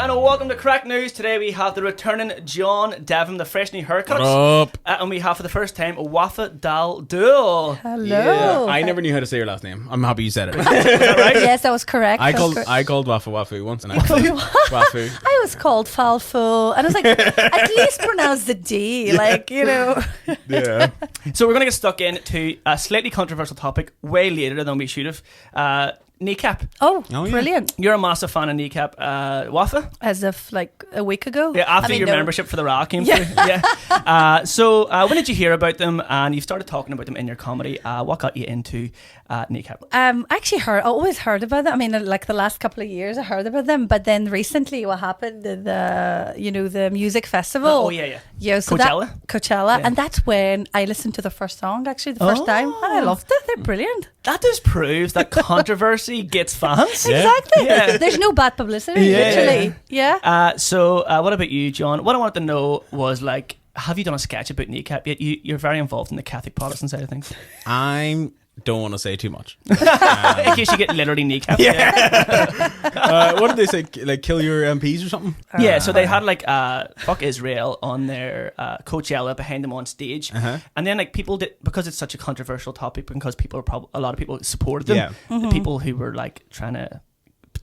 And welcome to Craic News. Today we have the returning John Devlin, the fresh new haircuts. What up? And we have for the first time Wafa Daldoul. Hello. Yeah, I never knew how to say your last name. I'm happy you said it. Is that right? Yes, that was correct. I called Wafu once, and Wafu. I was called Falfo, and I was like, at least pronounce the D, like, you know. Yeah. So we're going to get stuck into a slightly controversial topic way later than we should have. Kneecap. Oh, yeah. brilliant. You're a massive fan of Kneecap. Wafa? As of like a week ago. Yeah, after your membership for the RA came through. Yeah. So when did you hear about them? And you've started talking about them in your comedy. What got you into Kneecap? I actually I always heard about them. I mean, like the last couple of years I heard about them, but then recently what happened, the music festival. Oh, yeah. Yeah, so Coachella. Yeah. And that's when I listened to the first song, actually, the first time. And I loved it. They're brilliant. That just proves that controversy gets fans. Yeah. Exactly. Yeah. There's no bad publicity, literally. Yeah. So what about you, John? What I wanted to know was, like, have you done a sketch about Kneecap yet? You're very involved in the Catholic Protestant side of things. I don't want to say too much. In case you get literally kneecap. What did they say? Like, kill your MPs or something? Yeah, so they had like fuck Israel on their Coachella behind them on stage, and then like people did, because it's such a controversial topic, because a lot of people supported them. Yeah. The people who were like trying to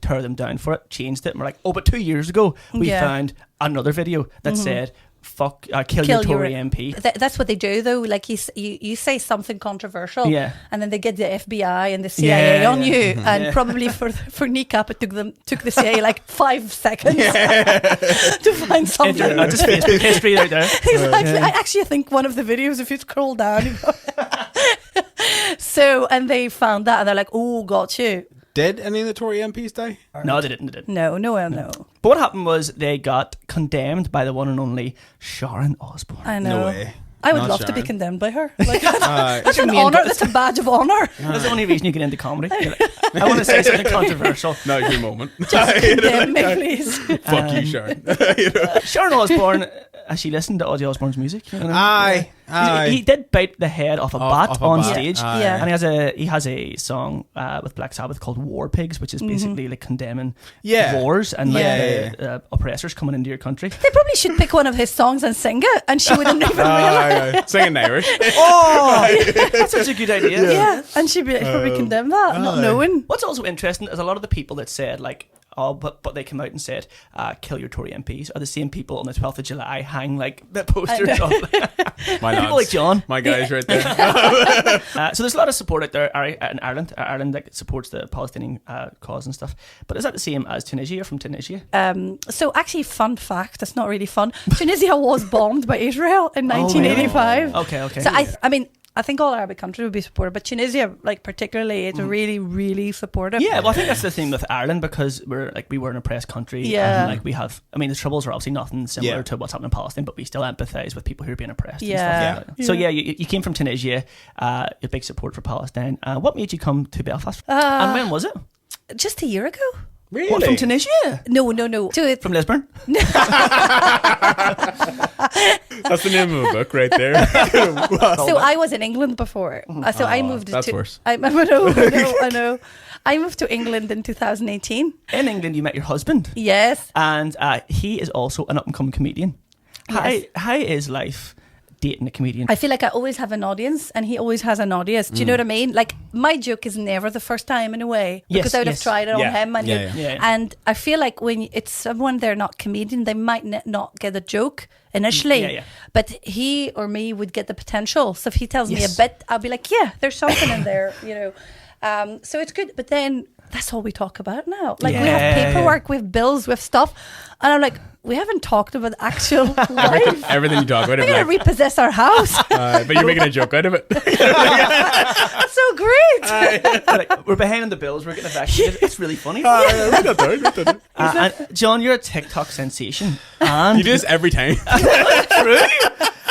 tear them down for it changed it and were like, oh, but 2 years ago we found another video that said fuck, kill your Tory MP. That's what they do, though. Like you say something controversial, and then they get the FBI and the CIA on you, and probably for Kneecap it took the CIA like 5 seconds to find something. Just Facebook history out there. Exactly. I actually think one of the videos, if you scroll down, and they found that, and they're like, "Oh, got you." Did any of the Tory MPs die? No, they didn't. No. But what happened was they got condemned by the one and only Sharon Osbourne. I know. No way. I would love to be condemned by her. Like, that's an honour. That's a badge of honour. That's the only reason you get into comedy. Like, I want to say something controversial. Now's your moment. Just condemn me, please. Fuck you, Sharon. Sharon Osbourne, has she listened to Ozzy Osbourne's music? You know? Aye. He did bite the head off a bat on stage, and he has a song with Black Sabbath called War Pigs, which is basically like condemning wars and oppressors coming into your country. They probably should pick one of his songs and sing it, and she wouldn't even realise. Sing in Irish. That's such a good idea. Yeah, and she'd be probably condemn that, not knowing. What's also interesting is a lot of the people that said like, but they come out and said, kill your Tory MPs, are the same people on the 12th of July hang like the posters of my people like John. My guys right there. So there's a lot of support out there in Ireland. Ireland that supports the Palestinian cause and stuff. But is that the same as Tunisia? You're from Tunisia? So actually, fun fact, that's not really fun. Tunisia was bombed by Israel in 1985. Okay. So I think all Arabic countries would be supportive, but Tunisia, like particularly, is really, really supportive. Yeah, well, I think that's the thing with Ireland, because we were an oppressed country. Yeah, and, like we have. I mean, the troubles are obviously nothing similar to what's happening in Palestine, but we still empathise with people who are being oppressed. Yeah. And stuff like that. So you came from Tunisia, a big support for Palestine. What made you come to Belfast, and when was it? Just a year ago. Really? What, from Tunisia? No. From Lisbon? That's the name of a book right there. So I was in England before. So I moved that's worse. I know. I moved to England in 2018. In England, you met your husband. Yes. And he is also an up-and-coming comedian. Yes. How is life dating a comedian? I feel like I always have an audience, and he always has an audience. Do you know what I mean? Like, my joke is never the first time in a way, because I would have tried it on him. And and I feel like when it's someone they're not comedian, they might not get a joke initially, but he or me would get the potential. So if he tells me a bit, I'll be like, yeah, there's something in there, you know. So it's good. But then that's all we talk about now. Like, we have paperwork, we have bills, we have stuff, and I'm like, we haven't talked about actual life. Everything you talk about. We're going to repossess our house. But you're making a joke out of it. That's so great. We're behind on the bills. We're getting evacuated. It's really funny. And John, you're a TikTok sensation. And you do this every time. True.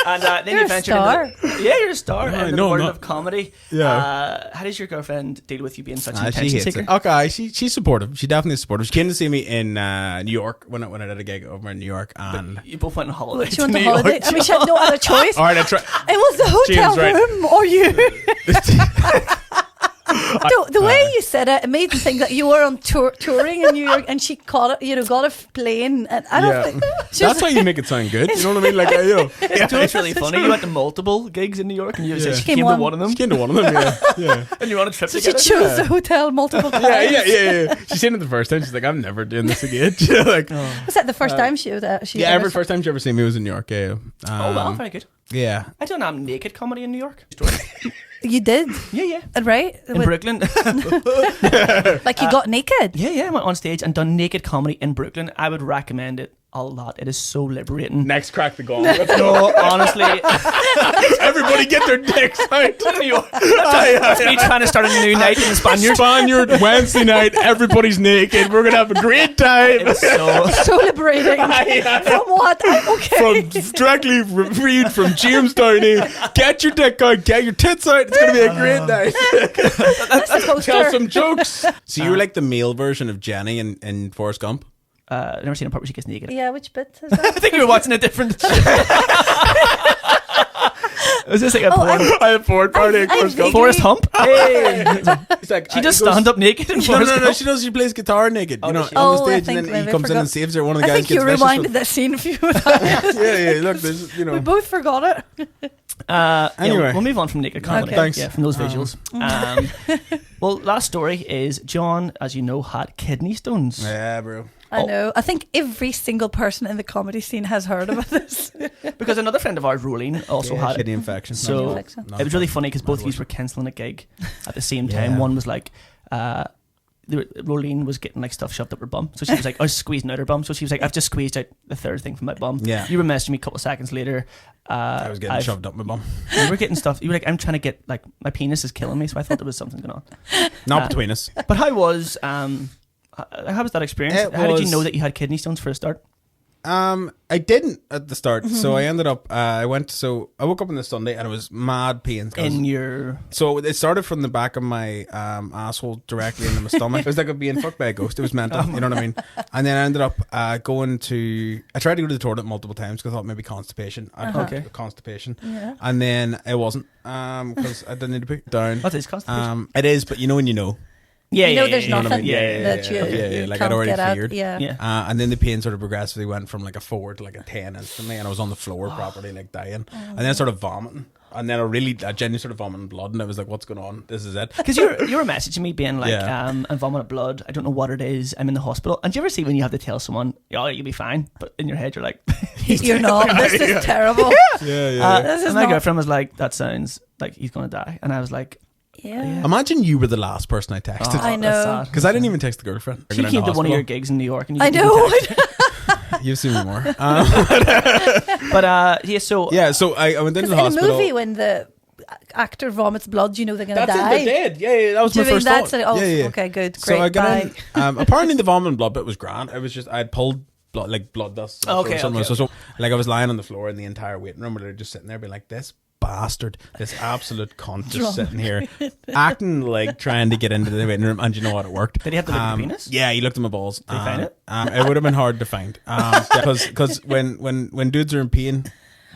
And then you're you a ventured star. You're a star in the world not. of comedy. Yeah. How does your girlfriend deal with you being such an She attention hates seeker? it. Okay, she's supportive. She definitely is supportive. She came to see me in New York when I did a gig over in New York, and you both went on holiday. She went on holiday. I mean, she had no other choice. All right, It was the hotel room or you. The way you said it made me think that you were on touring in New York, and she caught it, got a plane, and I don't think that's how you make it sound good. You know what I mean? Like, it's really funny. You went to multiple gigs in New York, and you said she came to one of them. She came to one of them. Yeah. And you on a trip so together. She chose the hotel multiple times. Yeah. She seen it the first time. She's like, I'm never doing this again. Like, was that the first time she first time she ever seen me was in New York. Yeah. Oh well, very good. Yeah. I done naked comedy in New York. You did? Yeah. Right? In Brooklyn. Like you got naked? Yeah. I went on stage and done naked comedy in Brooklyn. I would recommend it a lot. It is so liberating. Next crack the gong. No, honestly. Everybody get their dicks out. That's me trying to start a new night in the Spaniard Wednesday night. Everybody's naked. We're going to have a great time. It's so liberating. From what? Okay. From directly read from James Downey. Get your dick out. Get your tits out. It's going to be a great night. Tell some jokes. So you were like the male version of Jenny in Forrest Gump? I've never seen a part where she gets naked. Yeah, which bit is that? I think you were watching a different. Was this like a porn party at Forrest Gump? Forrest Hump? Hey. It's like, she just stand up naked in Forrest No, she does. She plays guitar naked, on the stage, and then he comes in and saves her. One of the guys gets vicious. I think you rewinded that scene a few times. Yeah. Look, there's, we both forgot it. Anyway, we'll move on from naked comedy. Okay. Thanks. Yeah, from those visuals. Well, last story is John, as you know, had kidney stones. Yeah, bro. I know. I think every single person in the comedy scene has heard about this. Because another friend of ours, Rolene, also had kidney infection. So it was really funny because both of these were cancelling a gig at the same time. Yeah. One was like, Rolene was getting like stuff shoved up her bum. So she was like, I was squeezing out her bum. So she was like, I've just squeezed out the third thing from my bum. Yeah. You were messaging me a couple of seconds later. I was getting shoved up my bum. You were getting stuff. You were like, I'm trying to get, like, my penis is killing me. So I thought there was something going on. Not between us. But how was that experience? How did you know that you had kidney stones for a start? I didn't at the start. So I ended up, I woke up on the Sunday and it was mad pains. So it started from the back of my asshole directly into my stomach. It was like being fucked by a ghost. It was mental, you know what I mean? And then I ended up I tried to go to the toilet multiple times because I thought maybe constipation. I had constipation. Yeah. And then it wasn't because I didn't need to put it down. What is constipation? It is, but you know when you know. Yeah, there's nothing that you like I'd already feared. Yeah. And then the pain sort of progressively went from like a 4 to like a 10 instantly, and I was on the floor properly like dying, and then I started vomiting, and then I genuinely started vomiting blood, and I was like, what's going on? This is it. Because you were messaging me being like, I'm vomiting blood, I don't know what it is, I'm in the hospital. And do you ever see when you have to tell someone, oh, you'll be fine, but in your head you're like, you're not, this is terrible. My girlfriend was like, that sounds like he's gonna die, and I was like, yeah. Imagine you were the last person I texted. I know. Because I didn't even text the girlfriend. She came to one of your gigs in New York. And I know. You've seen me more. So I went into the hospital. In a movie, when the actor vomits blood, you know they're going to die. That's it, they're dead. Yeah, that was my first thought. Okay, good. Great, so I got in. Apparently the vomiting blood bit was grand. It was just, I had pulled blood dust. Okay. So like I was lying on the floor in the entire waiting room where they're just sitting there being like, this bastard, this absolute cunt just sitting here acting like trying to get into the waiting room, and you know what, it worked. Did he have to look at your penis? Yeah, he looked at my balls. Did he find it? It would have been hard to find because when dudes are in pain,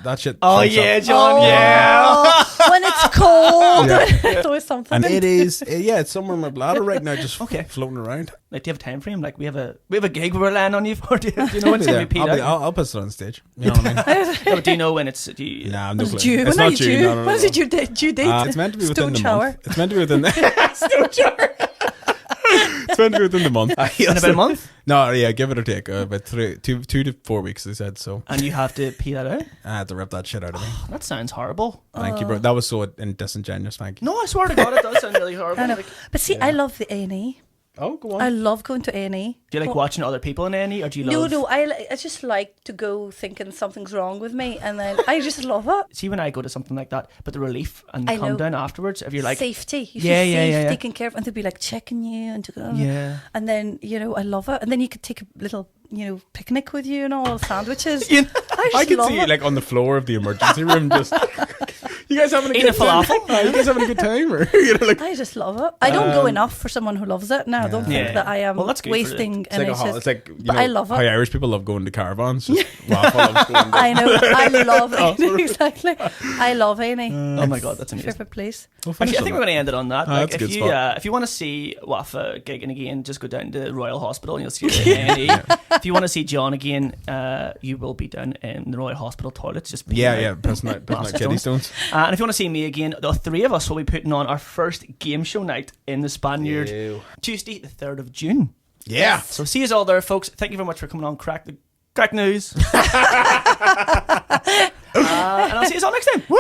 that shit. Oh yeah, John. Yeah. When it's cold, it's always something. And it is. It's somewhere in my bladder right now, just floating around. Like, do you have a time frame? Like, we have a gig we're laying on you for. Do you know when it's repeat? I'll piss it on stage. You know what I mean? No, but do you know when it's? Nah, no clue. It's not due. No. When is it due date? It's meant to be within the month. It's meant to be within the stone shower. It's meant to be within the month. In about a month? No, yeah, give it or take. About 2 to 4 weeks, they said. So. And you have to pee that out? I had to rip that shit out of me. That sounds horrible. Thank you, bro. That was so disingenuous. Thank you. No, I swear to God, it does sound really horrible. I know. But see, I love the A&E. Oh, go on. I love going to A&E. Do you like watching other people in A&E, or do you love... No, I just like to go thinking something's wrong with me, and then I just love it. See, when I go to something like that, but the relief and the calm down afterwards, if you're like... Safety. You feel safe, taking care of, and they'll be like checking you, and and then, I love it. And then you could take a little, picnic with you and all, sandwiches. I could see you like on the floor of the emergency room, just... You guys having a good time? You guys having a good time? Or, I just love it. I don't go enough for someone who loves it. Now, I don't think that I am wasting energy. It's like, but I love it. How Irish people love going to caravans. Wafa loves going I know. I love it. Exactly. I love Amy. Oh my God, that's amazing. Favorite place. Actually, I think we're going to end it on that. Like, if you want to see Wafa gigging again, just go down to Royal Hospital and you'll see A&E. If you want to see John again, you will be down in the Royal Hospital toilets. Just pissing out kidney stones. And if you want to see me again, the three of us will be putting on our first game show night in the Spaniard Tuesday, the 3rd of June. Yeah. So see you all there, folks. Thank you very much for coming on Craic News. And I'll see you all next time. Woo!